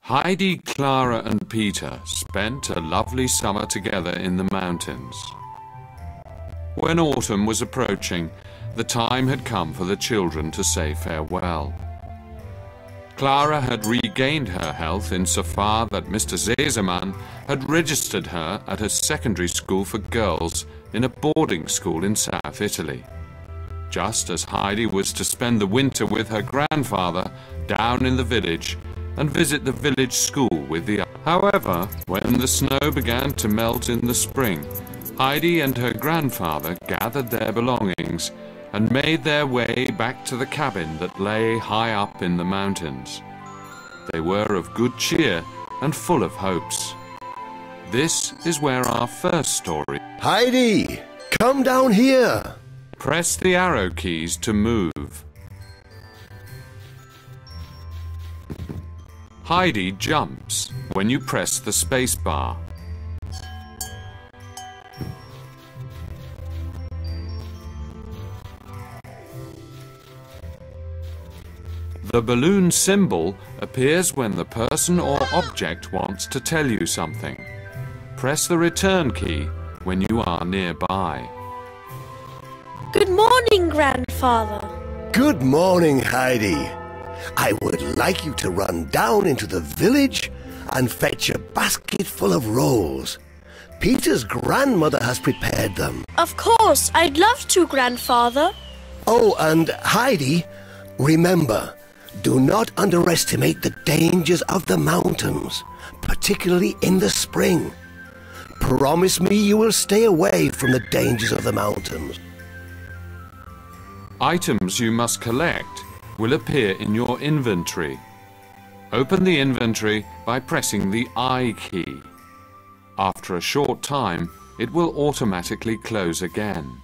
Heidi, Clara and Peter spent a lovely summer together in the mountains. When autumn was approaching, the time had come for the children to say farewell. Clara had regained her health insofar that Mr. Zeseman had registered her at a secondary school for girls in a boarding school in South Italy, just as Heidi was to spend the winter with her grandfather down in the village and visit the village school with the others. However, when the snow began to melt in the spring, Heidi and her grandfather gathered their belongings and made their way back to the cabin that lay high up in the mountains. They were of good cheer and full of hopes. This is where our first story... Heidi, come down here! Press the arrow keys to move. Heidi jumps when you press the space bar. The balloon symbol appears when the person or object wants to tell you something. Press the return key when you are nearby. Good morning, Grandfather. Good morning, Heidi. I would like you to run down into the village and fetch a basket full of rolls. Peter's grandmother has prepared them. Of course, I'd love to, Grandfather. Oh, and Heidi, remember, do not underestimate the dangers of the mountains, particularly in the spring. Promise me you will stay away from the dangers of the mountains. Items you must collect will appear in your inventory. Open the inventory by pressing the I key. After a short time, it will automatically close again.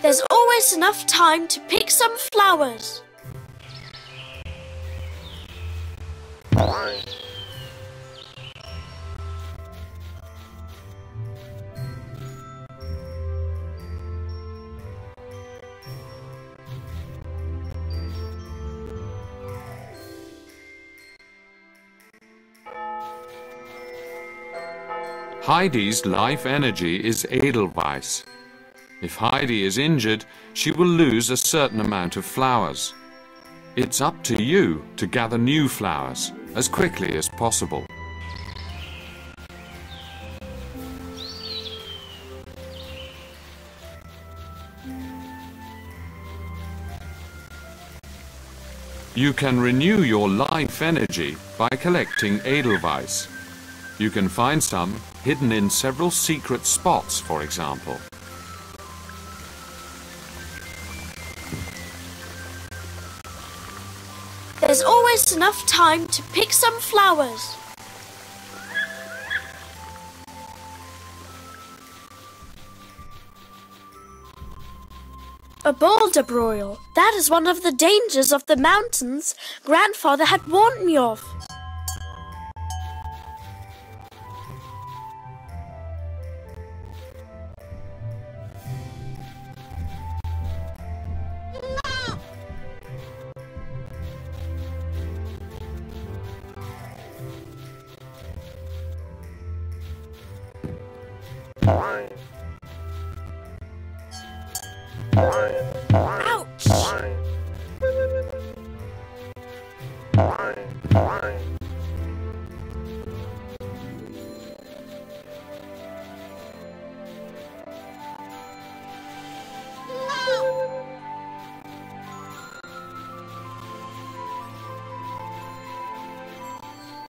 There's always enough time to pick some flowers. Heidi's life energy is Edelweiss. If Heidi is injured, she will lose a certain amount of flowers. It's up to you to gather new flowers as quickly as possible. You can renew your life energy by collecting Edelweiss. You can find some hidden in several secret spots, for example. There's always enough time to pick some flowers. A boulder broil. That is one of the dangers of the mountains Grandfather had warned me of. Ouch!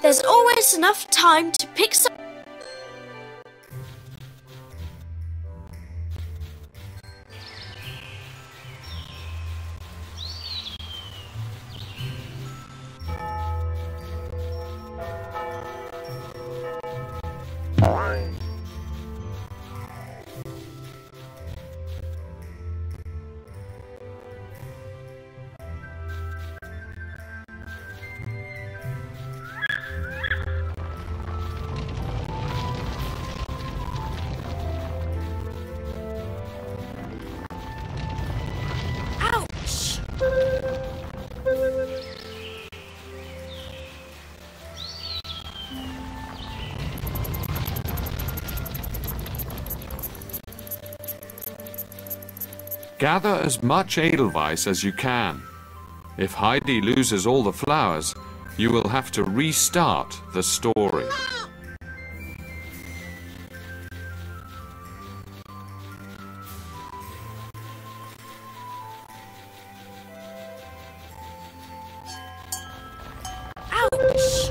There's always enough time to pick some. Ouch! Gather as much Edelweiss as you can. If Heidi loses all the flowers, you will have to restart the story. Ouch!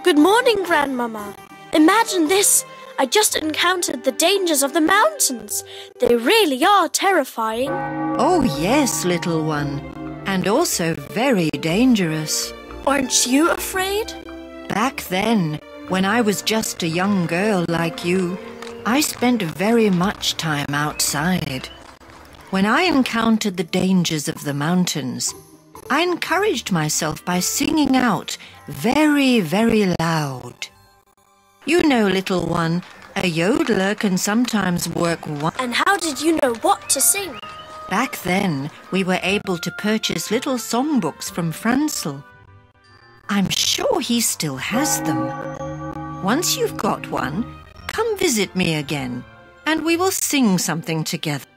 Good morning, Grandmama. Imagine this. I just encountered the dangers of the mountains. They really are terrifying. Oh yes, little one. And also very dangerous. Aren't you afraid? Back then, when I was just a young girl like you, I spent very much time outside. When I encountered the dangers of the mountains, I encouraged myself by singing out very, very loud. You know, little one, a yodeler can sometimes work one. And how did you know what to sing? Back then, we were able to purchase little songbooks from Franzel. I'm sure he still has them. Once you've got one, come visit me again, and we will sing something together.